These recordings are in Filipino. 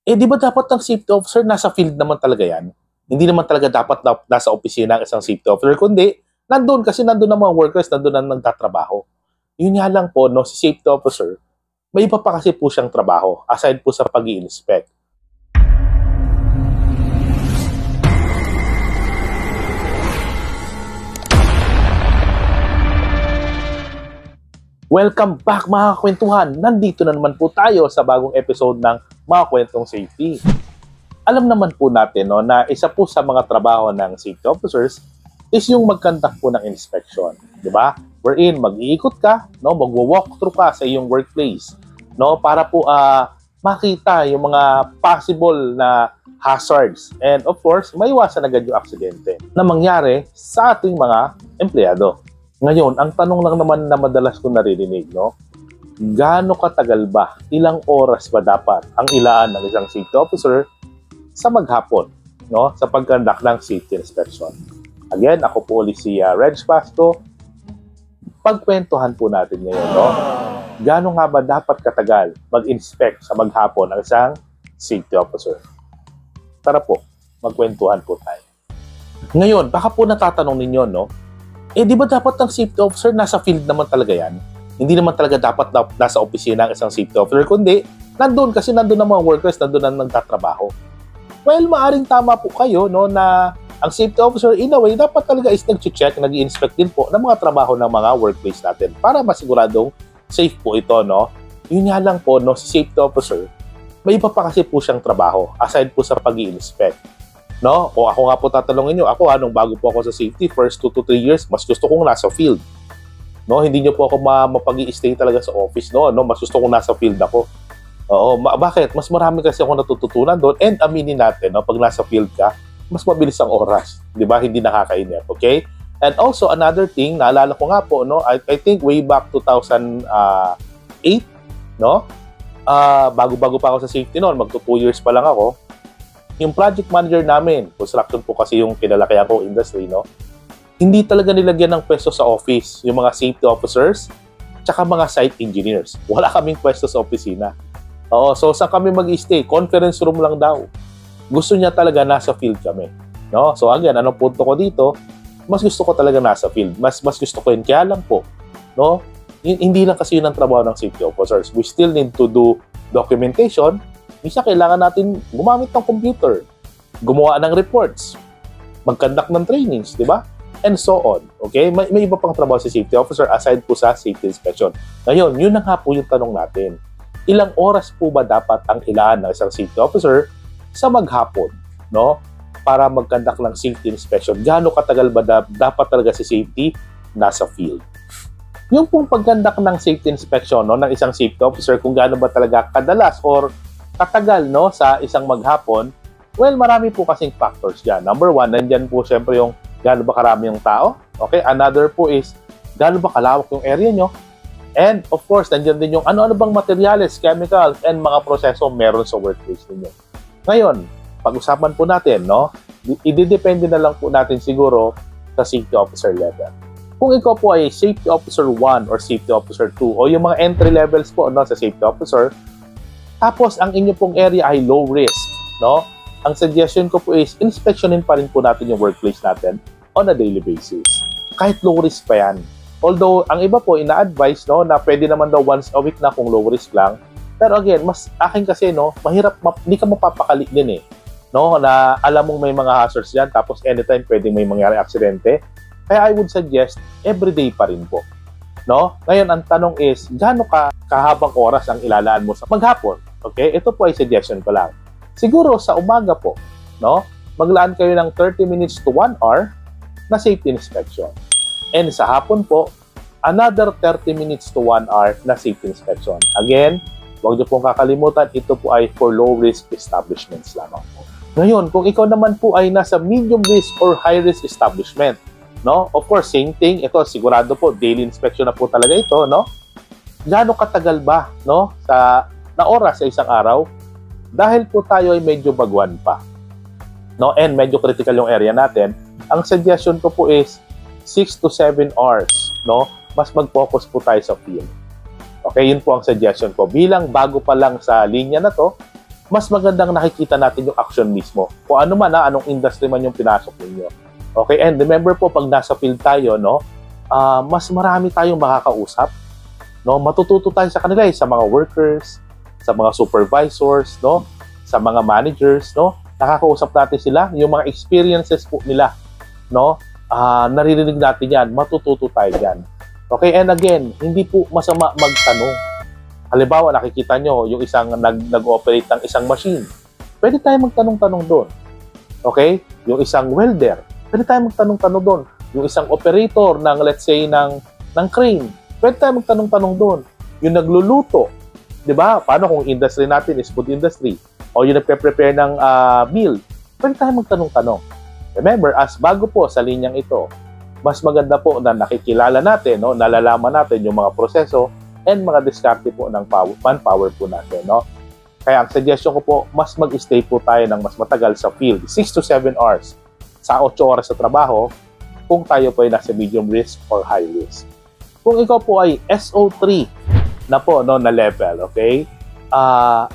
Di ba dapat ang safety officer nasa field naman talaga yan? Hindi naman talaga dapat nasa opisina ang isang safety officer, kundi nandun kasi nandun ang mga workers, nandun ang nagtatrabaho. Yun nga lang po, no, si safety officer, may iba pa kasi po siyang trabaho, aside po sa pag-i-inspect. Welcome back mga kwentuhan! Nandito na naman po tayo sa bagong episode ng Mga Kwentong Safety. Alam naman po natin no, na isa po sa mga trabaho ng safety officers is yung mag-conduct po ng inspection. Diba? Wherein mag-iikot ka, no, mag-walkthrough ka sa iyong workplace, no, para po makita yung mga possible na hazards. And of course, maiwasan agad yung aksidente na mangyari sa ating mga empleyado. Ngayon, ang tanong lang naman na madalas ko naririnig, no? Gaano katagal ba, ilang oras ba dapat ang ilaan ng isang safety officer sa maghapon, no? Sa pag-conduct ng safety inspection. Again, ako po ulit si Reg Pasco. Pagkwentuhan po natin ngayon, no? Gaano nga ba dapat katagal mag-inspect sa maghapon ng isang safety officer? Tara po, magkwentuhan po tayo. Ngayon, baka po natatanong ninyo, no? Di ba dapat ang safety officer nasa field naman talaga yan? Hindi naman talaga dapat nasa opisina ang isang safety officer, kundi nandun kasi nandun ang mga workers, nandun ang nagtatrabaho. Well, maaring tama po kayo, no, na ang safety officer, in a way, dapat talaga is nag-check, nag-i-inspect din po ng mga trabaho ng mga workplace natin para masiguradong safe po ito, no? Yun nga lang po, no, si safety officer, may iba pa kasi po siyang trabaho, aside po sa pag-i-inspect. No? O ako nga po tatanungin nyo, ako nung bago po ako sa safety, first 2 to 3 years, mas gusto kong nasa field. No? Hindi nyo po ako mapag-i-stay talaga sa office, no? Mas gusto kong nasa field ako. Oo, bakit? Mas marami kasi ako natututunan doon, and aminin natin, no? Pag nasa field ka, mas mabilis ang oras. Di ba? Hindi nakakainip, okay? And also, another thing, naalala ko nga po, no? I think way back 2008, no? Bago-bago pa ako sa safety noon, magto 2 years pa lang ako. Yung project manager namin, construction po kasi yung kinalakihan ko industry, no? Hindi talaga nilagyan ng pwesto sa office yung mga safety officers tsaka mga site engineers. Wala kaming pwesto sa opisina. Oo, so saan kami mag-stay? Conference room lang daw. Gusto niya talaga nasa field kami. No? So again, anong punto ko dito? Mas gusto ko talaga nasa field. Mas gusto ko yun. Kaya lang po, no? Hindi lang kasi yun ang trabaho ng safety officers. We still need to do documentation. Minsan kailangan natin gumamit ng computer, gumawa ng reports, mag-conduct ng trainings, di ba? And so on. Okay? May iba pang trabaho si safety officer aside po sa safety inspection. Ngayon, yun na nga po yung tanong natin. Ilang oras po ba dapat ang ilaan ng isang safety officer sa maghapon, no? Para mag-conduct ng safety inspection? Gaano katagal ba dapat talaga si safety nasa field? Yung pong pag-conduct ng safety inspection, no, ng isang safety officer, kung gaano ba talaga kadalas or katagal, no, sa isang maghapon, well, marami po kasing factors dyan. Number one, nandyan po syempre yung gaano ba karami yung tao. Okay? Another po is, gaano ba kalawak yung area nyo. And of course, nandyan din yung ano-ano bang materials, chemicals, and mga proseso meron sa workplace ninyo. Ngayon, pag-usapan po natin, no, ididepende na lang po natin siguro sa safety officer level. Kung ikaw po ay safety officer 1 or safety officer 2 o yung mga entry levels po, no, sa safety officer, tapos, ang inyo pong area ay low risk, no? Ang suggestion ko po is, inspectionin pa rin po natin yung workplace natin on a daily basis. Kahit low risk pa yan. Although, ang iba po, ina-advise, no, na pwede naman daw once a week na kung low risk lang. Pero again, mas akin kasi, no, mahirap, hindi ka mapapakali din eh. No, na alam mong may mga hazards yan, tapos anytime pwedeng may mangyari aksidente. Kaya I would suggest, everyday pa rin po. No? Ngayon, ang tanong is, gaano kahabang oras ang ilalaan mo sa maghapon? Okay? Ito po ay suggestion ko lang. Siguro sa umaga po, no? Maglaan kayo ng 30 minutes to 1 hour na safety inspection. And sa hapon po, another 30 minutes to 1 hour na safety inspection. Again, huwag niyo pong kakalimutan, ito po ay for low-risk establishments lamang po. Ngayon, kung ikaw naman po ay nasa medium risk or high-risk establishment, no? Of course, same thing. Ito, sigurado po, daily inspection na po talaga ito, no? Gaano katagal ba, no, na oras sa isang araw? Dahil po tayo ay medyo baguan pa, no, and medyo critical yung area natin, ang suggestion ko po is 6 to 7 hours, no? Mas mag-focus po tayo sa field. Okay, yun po ang suggestion ko. Bilang bago pa lang sa linya na to, mas magandang nakikita natin yung action mismo. Kung ano man, anong industry man yung pinasok ninyo. Okay, and remember po, pag nasa field tayo, no, mas marami tayong makakausap. No, matututo tayo sa kanila, sa mga workers, sa mga supervisors, no, sa mga managers, no, nakakausap natin sila, yung mga experiences po nila, no, naririnig natin yan, matututo tayo yan. Okay, and again, hindi po masama magtanong. Halimbawa, nakikita nyo yung isang nag-operate ng isang machine. Pwede tayo magtanong-tanong doon. Okay? Yung isang welder, pwede tayo magtanong-tanong doon. Yung isang operator ng, let's say, ng crane, pwede tayo magtanong-tanong doon. Yung nagluluto, di ba? Paano kung industry natin is food industry? O yung nagpe-prepare ng meal, pwede tayo magtanong-tanong. Remember, as bago po sa linyang ito, mas maganda po na nakikilala natin, no? Nalalaman natin yung mga proseso and mga diskarte po ng manpower po natin, no? Kaya ang suggestion ko po, mas mag-stay po tayo ng mas matagal sa field, 6 to 7 hours, sa 8 oras sa trabaho, kung tayo po ay nasa medium risk or high risk. Kung ikaw po ay SO3 na po, no, na level, okay?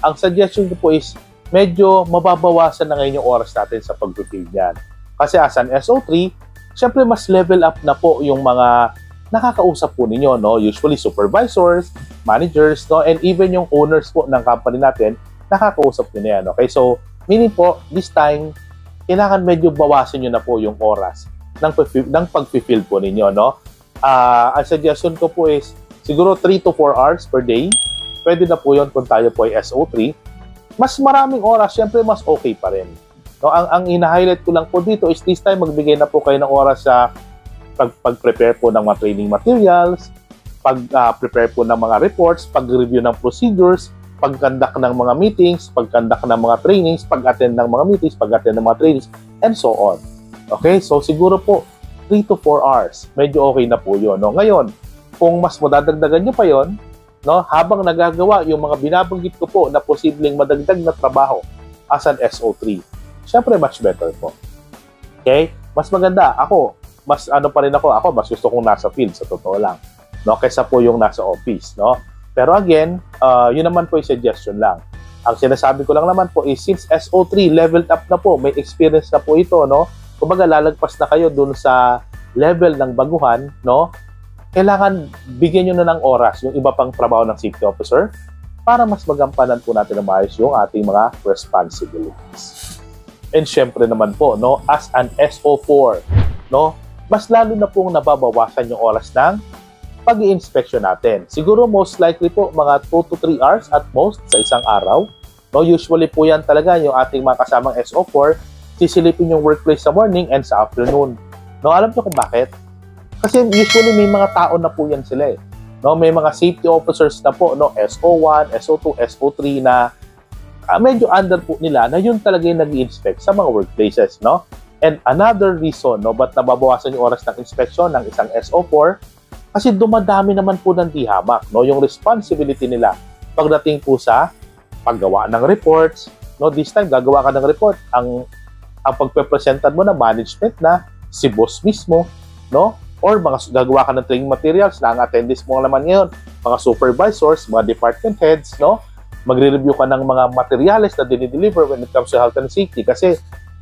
Ang suggestion ko po is, medyo mababawasan na ngayon yung oras natin sa pag-field yan. Kasi as an SO3, syempre mas level up na po yung mga nakakausap po ninyo, no? Usually supervisors, managers, no? And even yung owners po ng company natin, nakakausap nyo na yan, okay? So, meaning po, this time, kailangan medyo bawasan nyo na po yung oras ng pag-field po ninyo, no? Ang suggestion ko po is, siguro 3 to 4 hours per day. Pwede na po yun kung tayo po ay SO3. Mas maraming oras, syempre mas okay pa rin. No? Ang ina-highlight ko lang po dito is this time, magbigay na po kayo ng oras sa pag-prepare po ng mga training materials, pag-prepare po ng mga reports, pag-review ng procedures, pag-conduct ng mga meetings, pag-conduct ng mga trainings, pag-attend ng mga meetings, pag-attend ng mga trainings, and so on. Okay? So, siguro po, 3 to 4 hours. Medyo okay na po yun. No? Ngayon, kung mas madadagdagan nyo pa yun, no, habang nagagawa yung mga binabanggit ko po na posibleng madagdag na trabaho as an SO3, syempre, much better po. Okay? Mas maganda. Mas gusto kong nasa field, sa totoo lang, no, kaysa po yung nasa office, no. Pero again, yun naman po yung suggestion lang. Ang sinasabi ko lang naman po is, since SO3 leveled up na po, may experience na po ito, no, kumbaga lalagpas na kayo dun sa level ng baguhan, no, kailangan bigyan nyo na ng oras yung iba pang trabaho ng safety officer para mas magampanan po natin na maayos yung ating mga responsibilities. And syempre naman po, no, as an SO4, no, mas lalo na pong nababawasan yung oras ng pag-i-inspection natin. Siguro most likely po mga 2 to 3 hours at most sa isang araw. No, usually po yan talaga yung ating mga kasamang SO4, sisilipin yung workplace sa morning and sa afternoon. No, alam niyo kung bakit? Kasi usually may mga tao na po yan sila eh. No, may mga safety officers na po, no, SO1, SO2, SO3 na medyo under po nila na yun talaga yung nag-i-inspect sa mga workplaces, no? And another reason, no, ba't nababawasan yung oras ng inspection ng isang SO4? Kasi dumadami naman po ng dihamak, no, yung responsibility nila pagdating po sa paggawa ng reports, no, this time gagawa ka ng report, ang pagpe-presentan mo na management na si boss mismo, no, or gagawa ka ng training materials na ang attendees mo naman ngayon, mga supervisors, mga department heads, no, magre-review ka ng mga materials na dinideliver when it comes to health and safety kasi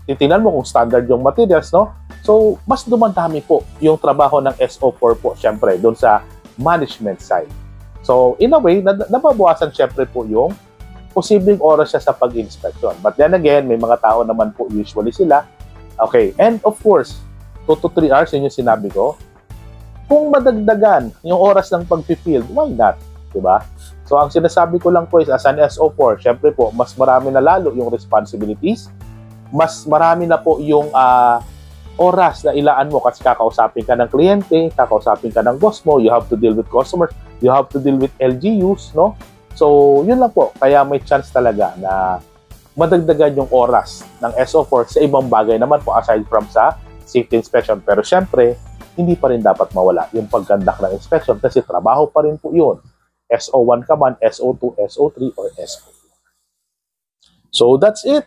titingnan mo kung standard yung materials, no? So, mas dumadami po yung trabaho ng SO4 po, syempre, doon sa management side. So, in a way, nababawasan syempre po yung posibleng oras siya sa pag-inspection. But then again, may mga tao naman po usually sila. Okay, and of course, 2 to 3 hours, yun yung sinabi ko. Kung madagdagan yung oras ng pag-field, why not? Diba? So, ang sinasabi ko lang po is, as an SO4, syempre po, mas marami na lalo yung responsibilities, mas marami na po yung oras na ilaan mo kasi kakausapin ka ng kliyente, kakausapin ka ng boss mo, you have to deal with customers, you have to deal with LGUs, no? So, yun lang po. Kaya may chance talaga na madagdagan yung oras ng SO4 sa ibang bagay naman po aside from sa safety inspection. Pero syempre, hindi pa rin dapat mawala yung pag-conduct ng inspection kasi trabaho pa rin po yun. SO1 ka man, SO2, SO3, or SO4. So, that's it.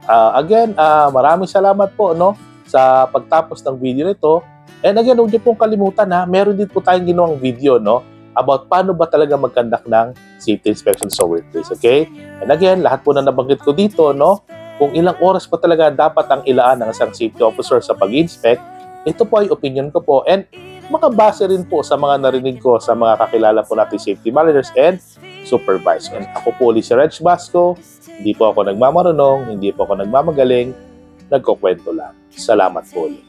Again, maraming salamat po, no, sa pagtapos ng video nito. And again, huwag niyo pong kalimutan, ha, meron din po tayong ginawang video, no, about paano ba talaga mag-conduct ng safety inspection sa workplace, okay? And again, lahat po na nabanggit ko dito, no? Kung ilang oras pa talaga dapat ang ilaan ng isang safety officer sa pag-inspect, ito po ay opinion ko po and makabase rin po sa mga narinig ko sa mga kakilala po natin safety managers and supervisors. And ako po ulit si Reg Basco, hindi po ako nagmamarunong, hindi po ako nagmamagaling, nagkukwento lang. Salamat po ulit.